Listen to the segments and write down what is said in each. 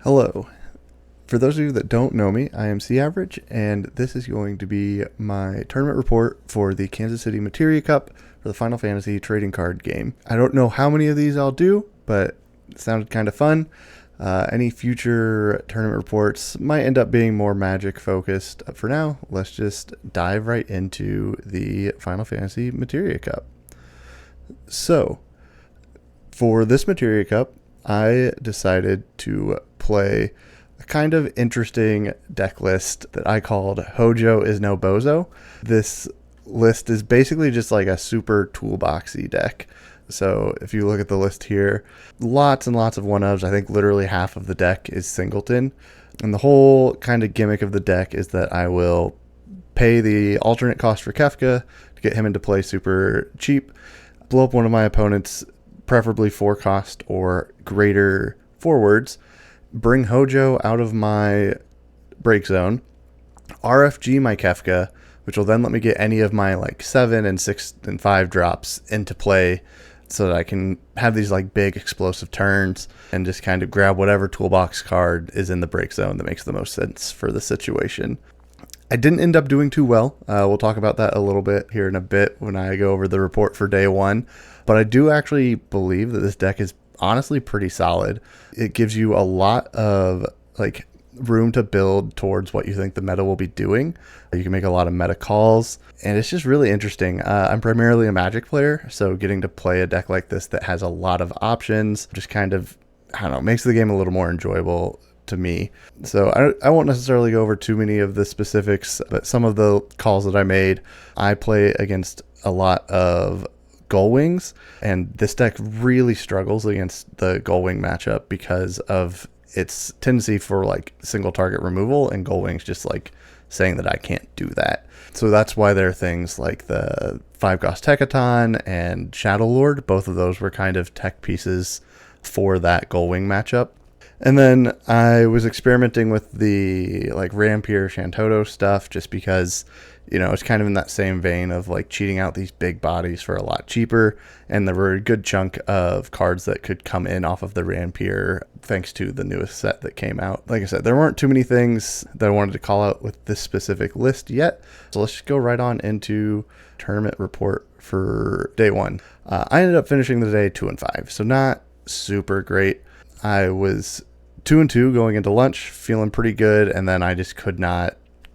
Hello. For those of you that don't know me, I am C Average, and this is going to be my tournament report for the Kansas City Materia Cup for the Final Fantasy trading card game. I don't know how many of these I'll do, but it sounded kind of fun. Any future tournament reports might end up being more Magic focused. For now, let's just dive right into the Final Fantasy Materia Cup. So, for this Materia Cup, I decided to play a kind of interesting deck list that I called Hojo is no bozo. This list is basically just like a super toolboxy deck. So if you look at the list here, lots and lots of one-ofs. I think literally half of the deck is singleton. And the whole kind of gimmick of the deck is that I will pay the alternate cost for Kefka to get him into play super cheap, blow up one of my opponent's preferably 4 cost or greater forwards, bring Hojo out of my break zone, RFG my Kefka, which will then let me get any of my like 7 and 6 and 5 drops into play so that I can have these like big explosive turns and just kind of grab whatever toolbox card is in the break zone that makes the most sense for the situation. I didn't end up doing too well. We'll talk about that a little bit here in a bit when I go over the report for day one. But I do actually believe that this deck is honestly pretty solid. It gives you a lot of like room to build towards what you think the meta will be doing. You can make a lot of meta calls, and it's just really interesting. I'm primarily a Magic player, so getting to play a deck like this that has a lot of options just kind of, I don't know, makes the game a little more enjoyable to me. So I won't necessarily go over too many of the specifics, but some of the calls that I made, I play against a lot of Gullwings, and this deck really struggles against the Gullwing matchup because of its tendency for like single target removal, and Gullwings just like saying that I can't do that. So that's why there are things like the 5-cost Techaton and Shadow Lord. Both of those were kind of tech pieces for that Gullwing matchup. And then I was experimenting with the like Rampier Shantoto stuff just because, you know, it's kind of in that same vein of like cheating out these big bodies for a lot cheaper. And there were a good chunk of cards that could come in off of the Rampier thanks to the newest set that came out. Like I said, there weren't too many things that I wanted to call out with this specific list yet. So let's just go right on into tournament report for day one. I ended up finishing the day 2-5, so not super great. I was 2-2 going into lunch, feeling pretty good, and then I just couldn't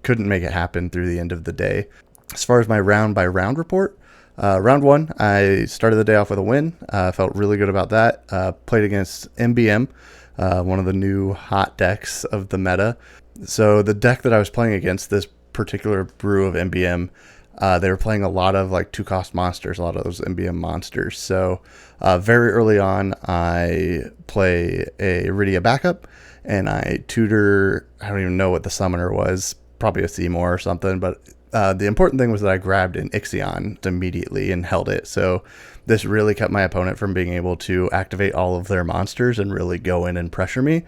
make it happen through the end of the day. As far as my round by round report, round one, I started the day off with a win. Felt really good about that. Played against MBM, one of the new hot decks of the meta. So the deck that I was playing against, this particular brew of MBM, they were playing a lot of like 2-cost monsters, a lot of those MBM monsters. So very early on, I play a Iridia backup, and I tutor, I don't even know what the summoner was, probably a Seymour or something, but the important thing was that I grabbed an Ixion immediately and held it. So this really kept my opponent from being able to activate all of their monsters and really go in and pressure me.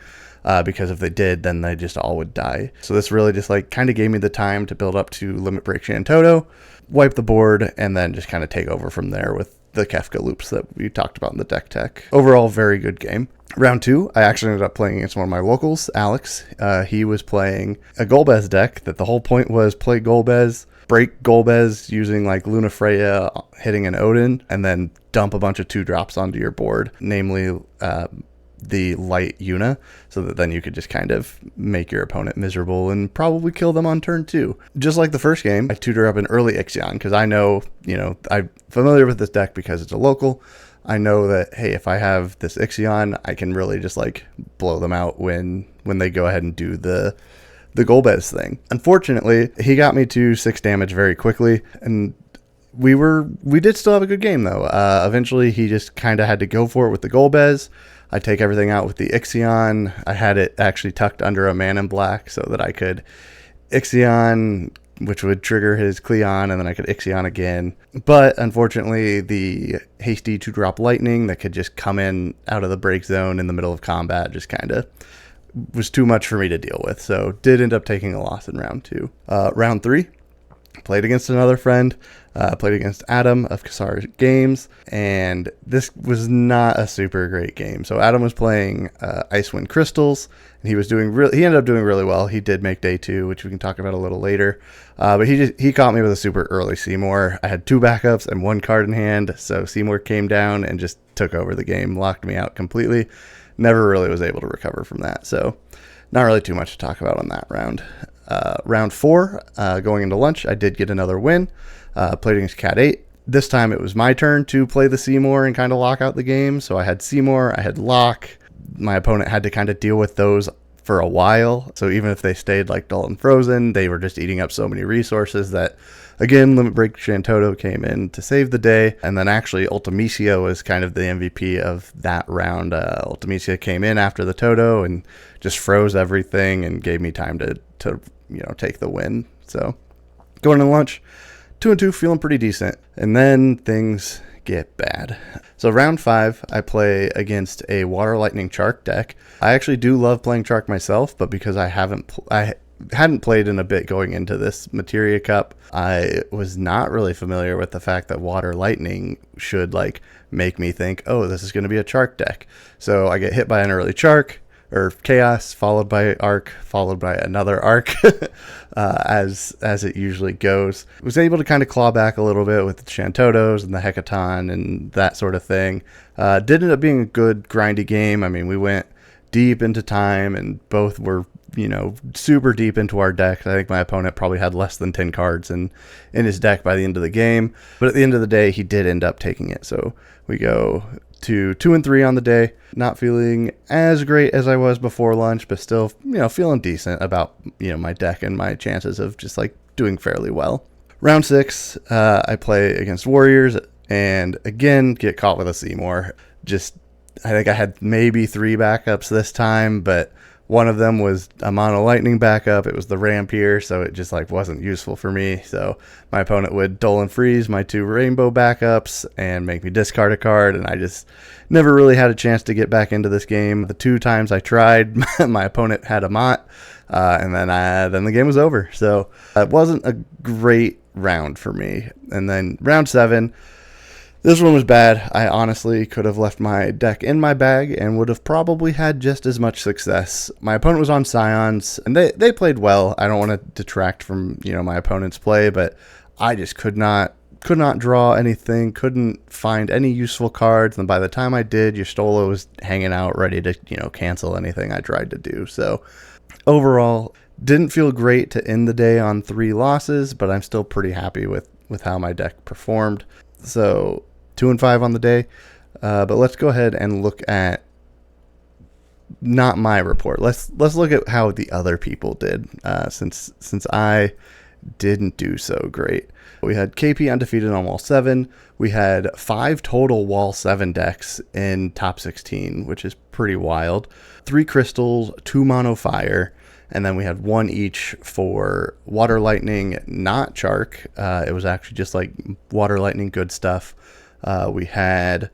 Because if they did, then they just all would die. So this really just like kind of gave me the time to build up to Limit Break Shantoto, wipe the board, and then just kind of take over from there with the Kefka loops that we talked about in the deck tech. Overall, very good game. Round two, I actually ended up playing against one of my locals, Alex. He was playing a Golbez deck that the whole point was play Golbez, break Golbez using like Luna Freya hitting an Odin, and then dump a bunch of 2-drops onto your board, namely the light Yuna, so that then you could just kind of make your opponent miserable and probably kill them on turn 2. Just like the first game, I tutor up an early Ixion because I know, you know, I'm familiar with this deck because it's a local. I know that, hey, if I have this Ixion, I can really just like blow them out when they go ahead and do the Golbez thing. Unfortunately, he got me to 6 damage very quickly, and we did still have a good game though. Eventually he just kind of had to go for it with the Golbez. I take everything out with the Ixion. I had it actually tucked under a Man in Black so that I could Ixion, which would trigger his Cleon, and then I could Ixion again. But unfortunately, the hasty 2-drop lightning that could just come in out of the break zone in the middle of combat just kind of was too much for me to deal with. So did end up taking a loss in round two. Round three, Played against another friend, played against Adam of Kasar Games, and this was not a super great game. So Adam was playing Icewind Crystals, and he ended up doing really well. He did make day 2, which we can talk about a little later. But he caught me with a super early Seymour. I had 2 backups and 1 card in hand, so Seymour came down and just took over the game, locked me out completely. Never really was able to recover from that, so not really too much to talk about on that round. Round 4, going into lunch, I did get another win. Played against Cat 8. This time it was my turn to play the Seymour and kind of lock out the game. So I had Seymour, I had Lock. My opponent had to kind of deal with those for a while. So even if they stayed like dull and frozen, they were just eating up so many resources that, again, Limit Break Shantoto came in to save the day. And then actually Ultimecia was kind of the MVP of that round. Ultimecia came in after the Toto and just froze everything and gave me time to take the win. So going to lunch, 2-2, feeling pretty decent. And then things get bad. So round 5, I play against a Water Lightning Chark deck. I actually do love playing Chark myself, but because I hadn't played in a bit going into this Materia Cup, I was not really familiar with the fact that Water Lightning should make me think, oh, this is going to be a Chark deck. So I get hit by an early Chark, or Chaos, followed by Arc, followed by another Arc, as it usually goes. Was able to kind of claw back a little bit with the Shantotos and the Hecaton and that sort of thing. Did end up being a good grindy game. I mean, we went deep into time and both were, super deep into our deck. I think my opponent probably had less than 10 cards in his deck by the end of the game. But at the end of the day, he did end up taking it. So we go to 2-3 on the day. Not feeling as great as I was before lunch, but still, feeling decent about, my deck and my chances of just doing fairly well. Round 6, I play against Warriors and again get caught with a Seymour. I think I had maybe 3 backups this time, but one of them was a Mono Lightning backup. It was the Rampier, so it just wasn't useful for me. So my opponent would dull and freeze my 2 Rainbow backups and make me discard a card, and I just never really had a chance to get back into this game. The 2 times I tried, my opponent had a Mott, and then the game was over. So it wasn't a great round for me. And then round 7, this one was bad. I honestly could have left my deck in my bag and would have probably had just as much success. My opponent was on Scions, and they played well. I don't want to detract from, my opponent's play, but I just could not draw anything, couldn't find any useful cards, and by the time I did, Y'shtola was hanging out ready to, cancel anything I tried to do. So overall, didn't feel great to end the day on 3 losses, but I'm still pretty happy with how my deck performed. So 2-5 on the day, but let's go ahead and look at not my report. Let's look at how the other people did, since I didn't do so great. We had KP undefeated on Wall 7. We had 5 total Wall 7 decks in top 16, which is pretty wild. 3 crystals, 2 mono fire, and then we had 1 each for Water Lightning, not Chark. It was actually just Water Lightning good stuff. We had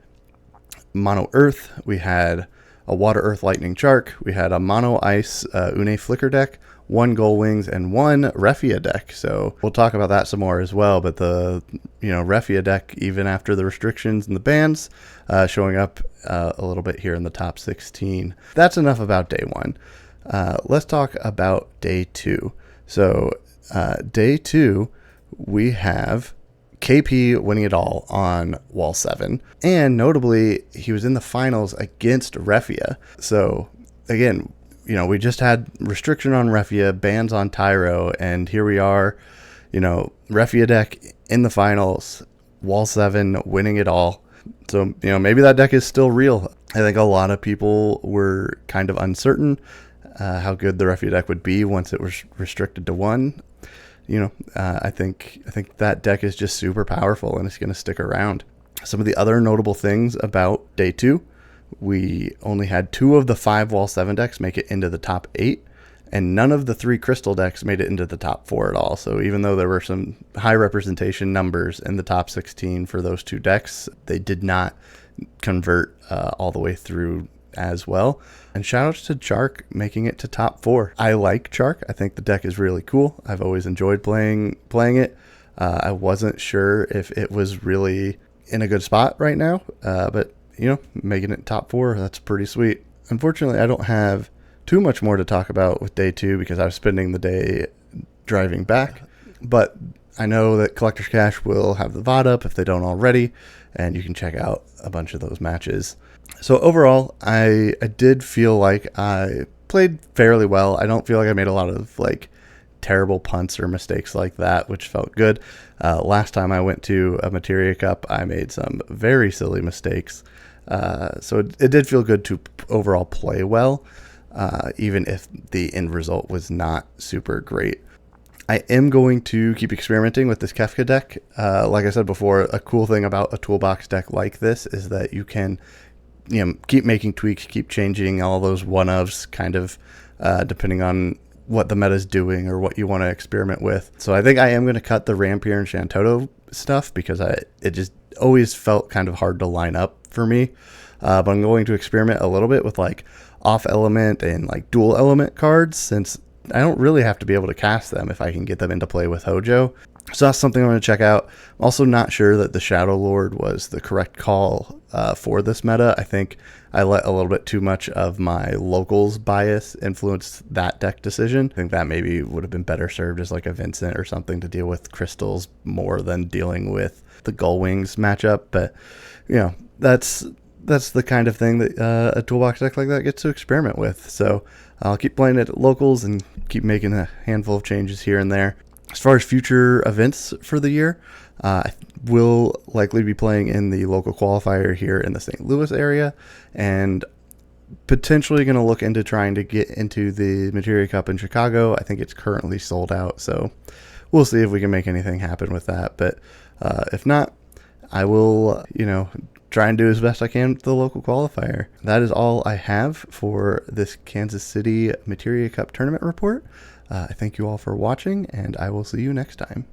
Mono Earth, we had a Water Earth Lightning Chark, we had a Mono Ice Une Flicker deck, 1 Gull Wings, and 1 Refia deck. So we'll talk about that some more as well, but the Refia deck, even after the restrictions and the bans, showing up a little bit here in the top 16. That's enough about day 1. Let's talk about day 2. So day 2, we have KP winning it all on Wall 7. And notably, he was in the finals against Refia. So again, we just had restriction on Refia, bans on Tyro, and here we are, Refia deck in the finals, Wall 7 winning it all. So, maybe that deck is still real. I think a lot of people were kind of uncertain how good the Refia deck would be once it was restricted to 1. I think that deck is just super powerful and it's going to stick around. Some of the other notable things about day 2, we only had 2 of the 5 Wall 7 decks make it into the top 8, and none of the 3 crystal decks made it into the top 4 at all. So even though there were some high representation numbers in the top 16 for those 2 decks, they did not convert all the way through as well. And shout out to Jark making it to top 4. I like Jark. I think the deck is really cool. I've always enjoyed playing it. I wasn't sure if it was really in a good spot right now, but making it top 4, that's pretty sweet. Unfortunately, I don't have too much more to talk about with day 2 because I was spending the day driving back. But I know that Collector's Cash will have the VOD up if they don't already, and you can check out a bunch of those matches. So overall, I did feel like I played fairly well. I don't feel like I made a lot of terrible punts or mistakes like that, which felt good. Last time I went to a Materia Cup, I made some very silly mistakes. So it did feel good to overall play well, even if the end result was not super great. I am going to keep experimenting with this Kefka deck. Like I said before, a cool thing about a toolbox deck like this is that you can keep making tweaks, keep changing all those one-ofs kind of depending on what the meta is doing or what you want to experiment with. So I think I am going to cut the Rampier and Shantoto stuff because it just always felt kind of hard to line up for me. But I'm going to experiment a little bit with off element and dual element cards, since I don't really have to be able to cast them if I can get them into play with Hojo. So that's something I'm going to check out. I'm also not sure that the Shadow Lord was the correct call for this meta. I think I let a little bit too much of my locals bias influence that deck decision. I think that maybe would have been better served as a Vincent or something to deal with crystals more than dealing with the Gull Wings matchup. But that's the kind of thing that a toolbox deck like that gets to experiment with. So I'll keep playing it at locals and keep making a handful of changes here and there. As far as future events for the year, I will likely be playing in the local qualifier here in the St. Louis area, and potentially going to look into trying to get into the Materia Cup in Chicago. I think it's currently sold out, so we'll see if we can make anything happen with that. But if not, I will, try and do as best I can with the local qualifier. That is all I have for this Kansas City Materia Cup tournament report. I thank you all for watching, and I will see you next time.